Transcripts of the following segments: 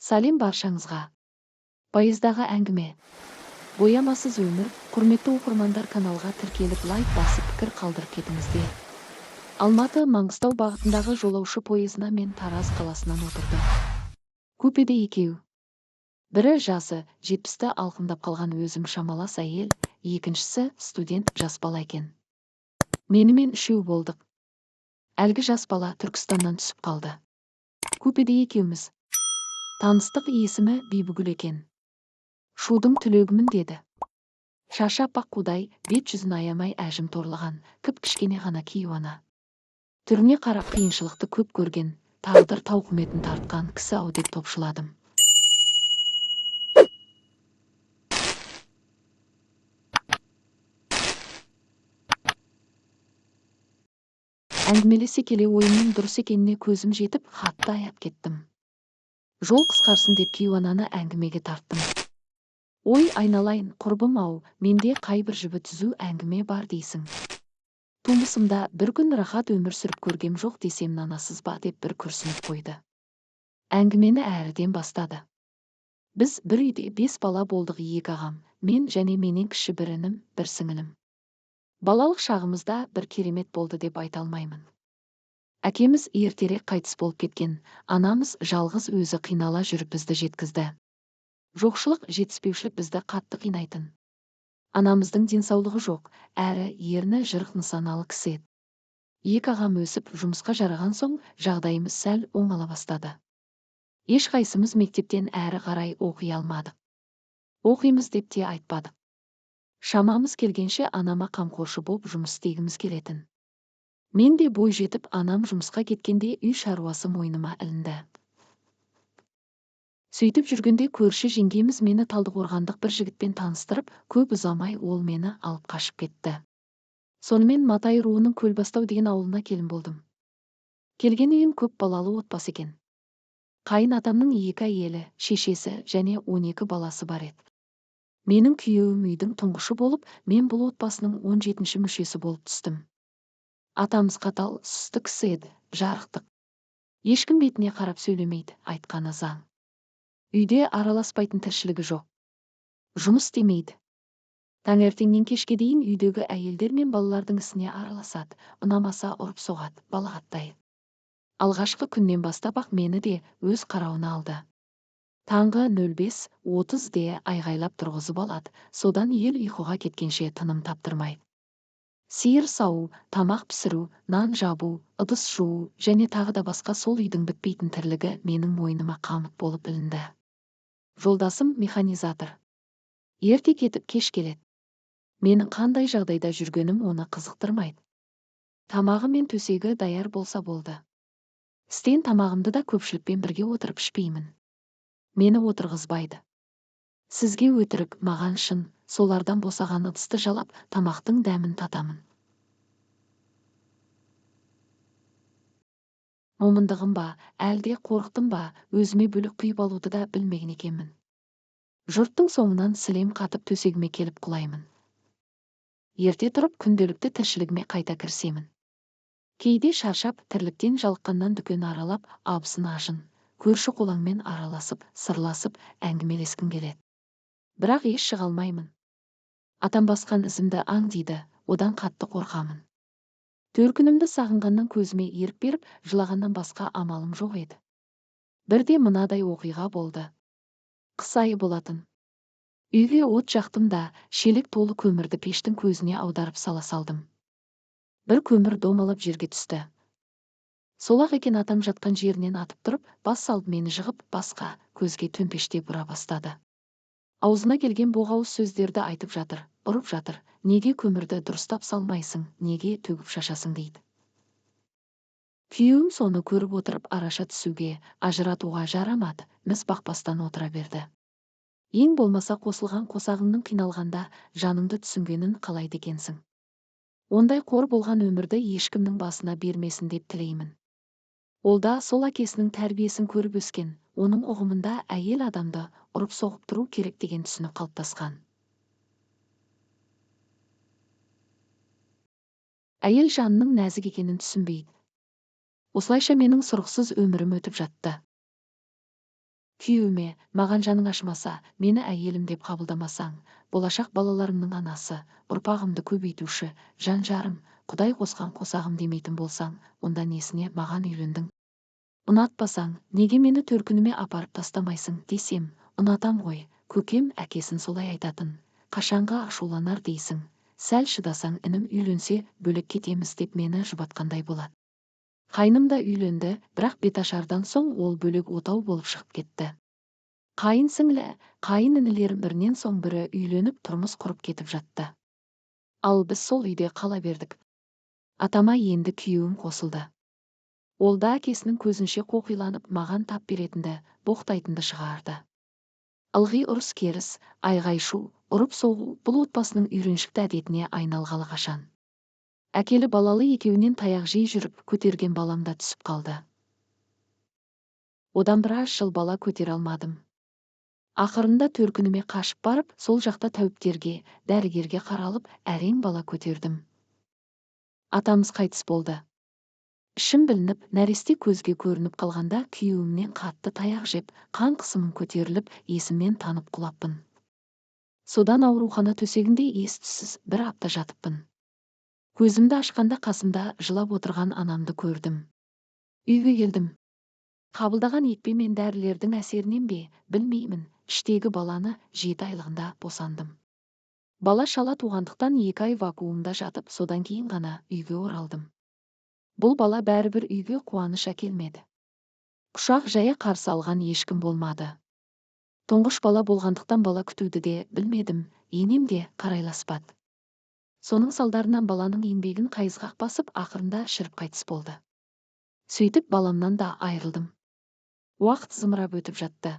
Сәлем баршаңызға. Пайыздағы әңгіме. Боямасыз өмір, құрметті оқырмандар, каналға тіркеліп лайк басып пікір қалдырып кетіңіздер. Алматы Маңғыстау бағытындағы жолаушы пойызына мен Тараз қаласынан отырдым. Купеде екеу. Бірі жасы 70-ті алқымдап қалған өзім шамалас әйел, екіншісі студент жас бала екен. Менімен үшеу болдық. Әлгі жас бала Түркістаннан түсіп қалды. Купеде екеуміз. Таныстық, есімі Бибігүл екен. Шудың түлегімін деді. Шашы аппақ қудай, бет-жүзін аямай әжім торлаған, кіп-кішкене ғана кейуана. Түріне қарап қиыншылықты көп көрген, тағдыр тауқыметін тартқан кісі-ау деп топшыладым. Әңгімелесе келе ойымның дұрыс екеніне көзім жетіп, хатты аяп кеттім. Жол қысқарсын деп кейуананы әңгімеге тарттым. Ой, айналайын, құрбым-ау, менде қайбір жібі түзу әңгіме бар дейсің. Тумысымда бір күн рахат өмір сүріп көргем жоқ десем нанасыз ба деп бір күрсініп қойды. Әңгімені әріден бастады. Біз бір үйде 5 бала болдық, 2 ағам, мен және менен кіші бір інім, бір сіңілім. Балалық шағымызда бір керемет болды деп айта алмаймын. Әкеміз ертерек қайтыс болып кеткен, анамыз жалғыз өзі қинала жүріп бізді жеткізді. Жоқшылық, жетіспеушілік бізді қатты қинайтын. Анамыздың денсаулығы жоқ, әрі ерні жырық нысаналы кісі еді. 2 ағам өсіп, жұмысқа жараған соң, жағдайымыз сәл оңала бастады. Ешқайсымыз мектептен әрі қарай оқи алмадық. Оқимыз деп те айтпадық. Шамамыз келгенше анама қамқоршы болып жұмыс істегіміз келетін. Мен де бой жетіп, анам жұмысқа кеткенде үй шаруасы мойныма ілінді. Сөйтіп жүргенде көрші жеңгеміз мені Талдықорғандық бір жігітпен таныстырып, көп ұзамай ол мені алып қашып кетті. Сонымен Матай руының Көлбастау деген ауылына келін болдым. Келген үйім көп балалы отбасы екен. Қайын атамның 2 әйелі, шешесі және 12 баласы бар еді. Менің күйеуім үйдің тұңғышы болып, мен бұл отбасының 17-ші мүшесі болып түстім. Атамыз қатал, сұсты кісі еді, жарықтық. Ешкім бетіне қарап сөйлемейді, айтқаны заң. Үйде араласпайтын тіршілігі жоқ. Жұмыс істемейді. Таңертеңнен кешке дейін үйдегі әйелдер мен балалардың ісіне араласады, ұнамаса ұрып соғады, балағаттайды. Алғашқы күннен бастап ақ мені де өз қарауына алды. Таңғы 05:30-де айғайлап тұрғызып алады, содан ел ұйқыға кеткенше тыным таптырмайды. Сиыр сау, тамақ пісіру, нан жабу, ыдыс жуу және тағы да басқа сол үйдің бітпейтін тірлігі менің мойныма қамыт болып ілінді. Жолдасым механизатор. Ерте кетіп кеш келеді. Менің қандай жағдайда жүргенім оны қызықтырмайды. Тамағы мен төсегі даяр болса болды. Істен тамағымды да көпшілікпен бірге отырып ішпеймін. Мені отырғызбайды. Сізге өтірік, маған шын, солардан босаған ыдысты жалап, тамақтың дәмін татамын. Момындығым ба, әлде қорықтым ба, өзіме бөлік құйып алуды да білмеген екенмін. Жұрттың соңынан сілем қатып төсегіме келіп құлаймын. Ерте тұрып күнделікті тіршілігіме қайта кірісемін. Кейде шаршап, тірліктен жалыққаннан дүкен аралап, абысын ажын, көрші қолаңмен араласып, сырласып, әңгімелескім келеді. Бірақ еш шыға алмаймын. Атам басқан ізімді аңдиды, одан қатты қорқамын. Төркінімді сағынғаннан көзіме ерік беріп, жылағаннан басқа амалым жоқ еді. Бірде мынадай оқиға болды. Қыс айы болатын. Үйге от жақтым да, шелек толы көмірді пештің көзіне аударып сала салдым. Бір көмір домалап жерге түсті. Сол-ақ екен, атам жатқан жерінен атып тұрып, бас салды, мені жығып, басқа көзге төмпеште бұра бастады. Аузына келген боғауыз сөздерді айтып жатыр, ұрып жатыр. Неге көмірді дұрыстап салмайсың, неге төгіп шашасың дейді. Күйеуім соны көріп отырып араша түсуге, ажыратуға жарамады, міз бақпастан отыра берді. Ең болмаса қосылған қосағыңның қиналғанда жаныңды түсінгенін қалайды екенсің. Ондай қор болған өмірді ешкімнің басына бермесін деп тілеймін. Ол да сол әкесінің тәрбиесін көріп өскен, оның ұғымында әйел адамды ұрып соғып тұру керек деген түсінік қалыптасқан. Әйел жанының нәзік екенін түсінбейді. Осылайша менің сұрықсыз өмірім өтіп жатты. Күйеуіме, маған жаның ашмаса, мені әйелім деп қабылдамасаң, болашақ балаларымның анасы, ұрпағымды көбейтуші, жан-жарым, Құдай қосқан қосағым демейтін болсаң, онда несіне маған үйлендің? Ұнатпасаң, неге мені төркініме апарып тастамайсың десем, ұнатам ғой, көкем әкесін солай айтатын. Қашанға ашуланар дейсің, сәл шыдасаң інім үйленсе бөлек кетеміз деп мені жұбатқандай болады. Қайным да үйленді, бірақ беташардан соң ол бөлек отау болып шығып кетті. Қайын сіңлі, қайын інілерім бірінен соң бірі үйленіп тұрмыс құрып кетіп жатты. Ал біз сол үйде қала бердік. Атама енді күйеуім қосылды. Ол да әкесінің көзінше қоқиланып маған тап беретінді, боқтайтынды шығарды. Ылғи ұрыс керіс, айғай-шу, ұрып-соғу бұл отбасының үйреншікті әдетіне айналғалы қашан. Әкелі балалы екеуінен таяқ жей жүріп, көтерген балам да түсіп қалды. Одан біраз жыл бала көтере алмадым. Ақырында төркініме қашып барып, сол жақта тәуіптерге, дәрігерге қаралып, әрең бала көтердім. Атамыз қайтыс болды. Ішім білініп, нәресте көзге көрініп қалғанда күйеуімнен қатты таяқ жеп, қан қысымым көтеріліп, есіммен танып құлаппын. Содан аурухана төсегінде ес-түссіз бір апта жатыппын. Көзімді ашқанда қасымда жылап отырған анамды көрдім. Үйге келдім. Қабылдаған екпе мен дәрілердің әсерінен бе, білмеймін, іштегі баланы 7 айлығында босандым. Бала шала туғандықтан 2 ай вакуумда жатып, содан кейін ғана үйге оралдым. Бұл бала бәрібір үйге қуаныш әкелмеді. Құшақ жая қарсы алған ешкім болмады. Тұңғыш бала болғандықтан бала күтуді де білмедім, енем де қарайласпады. Соның салдарынан баланың еңбегін қайызғақ басып, ақырында шіріп қайтыс болды. Сөйтіп баламнан да айырылдым. Уақыт зымырап өтіп жатты.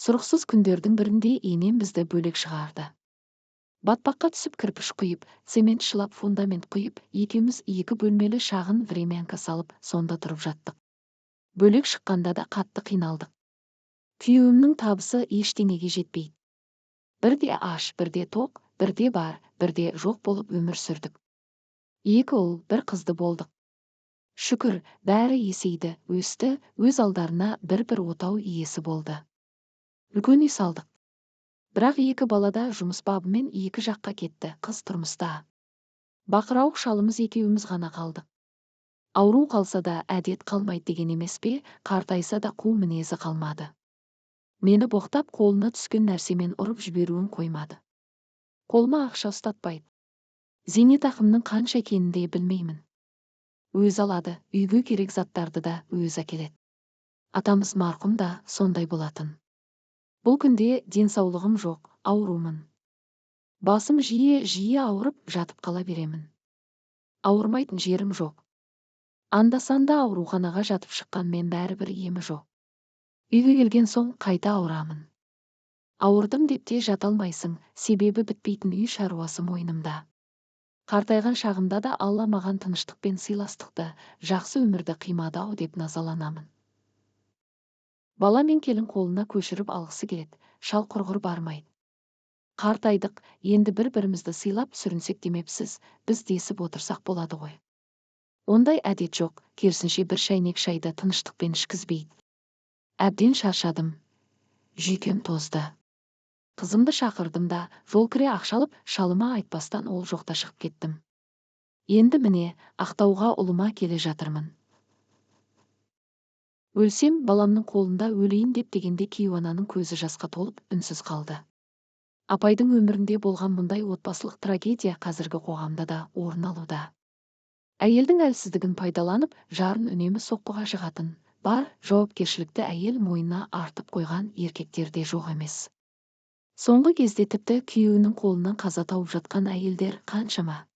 Сұрықсыз күндердің бірінде енем бізді бөлек шығарды. Батпаққа түсіп кірпіш құйып, цемент шылап фундамент құйып, екеуміз 2 бөлмелі шағын времянка салып, сонда тұрып жаттық. Бөлек шыққанда да қатты қиналдық. Күйеуімнің табысы ештеңеге жетпейді. Бірде аш, бірде тоқ, бірде бар, бірде жоқ болып өмір сүрдік. 2 ұл, 1 қызды болдық. Шүкір, бәрі есейді, өсті, өз алдарына бір отау иесі болды. Үлкен үй салдық. Бірақ 2 балада жұмыс бабымен 2 жаққа кетті, қыз тұрмыста. Бақырауық шалымыз екеуміз ғана қалдық. Ауру қалса да әдет қалмайды деген емес пе, қартайса да қу мінезі қалмады. Мені боқтап, қолына түскен нәрсемен ұрып жіберуін қоймады. Қолыма ақша ұстатпайды. Зейнетақымның қанша екенін де білмеймін. Өз алады, үйге керек заттарды да өз әкеледі. Атамыз марқұм да сондай болатын. Бұл күнде денсаулығым жоқ, аурумын. Басым жиі ауырып, жатып қала беремін. Ауырмайтын жерім жоқ. Анда-санда ауруханаға жатып шыққанмен бәрібір емі жоқ. Үйге келген соң қайта ауырамын. Ауырдым деп те жата алмайсың, себебі бітпейтін үй шаруасы мойнымда. Қартайған шағымда да Алла маған тыныштық пен сыйластықты, жақсы өмірді қимады-ау деп назаланамын. Бала мен келін қолына көшіріп алғысы келеді, шал құрғыр бармайды. Қартайдық, енді бір-бірімізді сыйлап сүрінсек демепсіз, біз десіп отырсақ болады ғой. Ондай әдет жоқ, керісінше бір шайнек шайды тыныштықпен ішкізбейді. Әбден шаршадым. Жүйкем тозды. Қызымды шақырдым да, жол кіре ақшалып, шалыма айтпастан ол жоқта шығып кеттім. Енді міне, Ақтауға ұлыма келе жатырмын. Өлсем, баламның қолында өлейін деп дегенде кейуананың көзі жасқа толып, үнсіз қалды. Апайдың өмірінде болған мұндай отбасылық трагедия қазіргі қоғамда да орын алуда. Әйелдің әлсіздігін пайдаланып, жарын үнемі соққыға жығатын, бар жауапкершілікті әйел мойнына артып қойған еркектер де жоқ емес. Соңғы кезде тіпті күйеуінің қолынан қаза тауып жатқан әйелдер қаншама.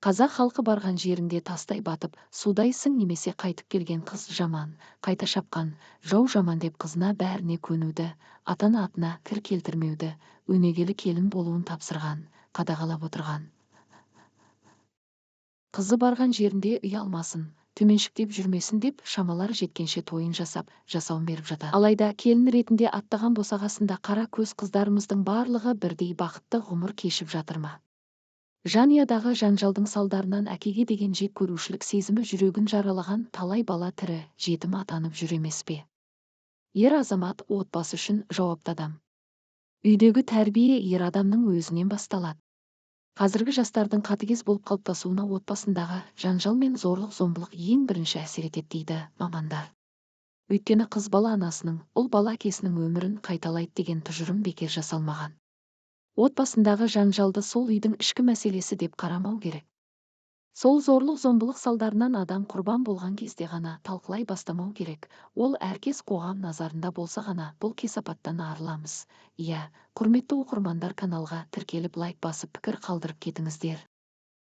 Қазақ халқы барған жерінде тастай батып, судайсың немесе қайтып келген қыз жаман, қайта шапқан, жау жаман деп қызына бәріне көнуді, атана атына кір келтірмеуді, өнегелі келін болуын тапсырған, қадағалап отырған. Қызы барған жерінде ұялмасын, төменшіктеп жүрмесін деп шамалар жеткенше тойын жасап, жасауын беріп жатады. Алайда келін ретінде аттаған босағасында қара көз қыздарымыздың барлығы бірдей бақытты ғұмыр кешіп жатыр ма? Жанұядағы жанжалдың салдарынан әкеге деген жек көрушілік сезімі жүрегін жаралаған талай бала тірі, жетім атанып жүр емес пе? Ер азамат отбасы үшін жауапты адам. Үйдегі тәрбие ер адамның өзінен басталады. Қазіргі жастардың қатыгез болып қалыптасуына отбасындағы жанжал мен зорлық-зомбылық ең бірінші әсер етеді дейді мамандар. Өйткені қыз бала анасының, ұл бала әкесінің өмірін қайталайды деген тұжырым бекер жасалмаған. Отбасындағы жанжалды сол үйдің ішкі мәселесі деп қарамау керек. Сол зорлық-зомбылық салдарынан адам құрбан болған кезде ғана талқылай бастамау керек. Ол әркез қоғам назарында болса ғана бұл кесапаттан арыламыз. Иә, құрметті оқырмандар, каналға тіркеліп лайк басып пікір қалдырып кетіңіздер.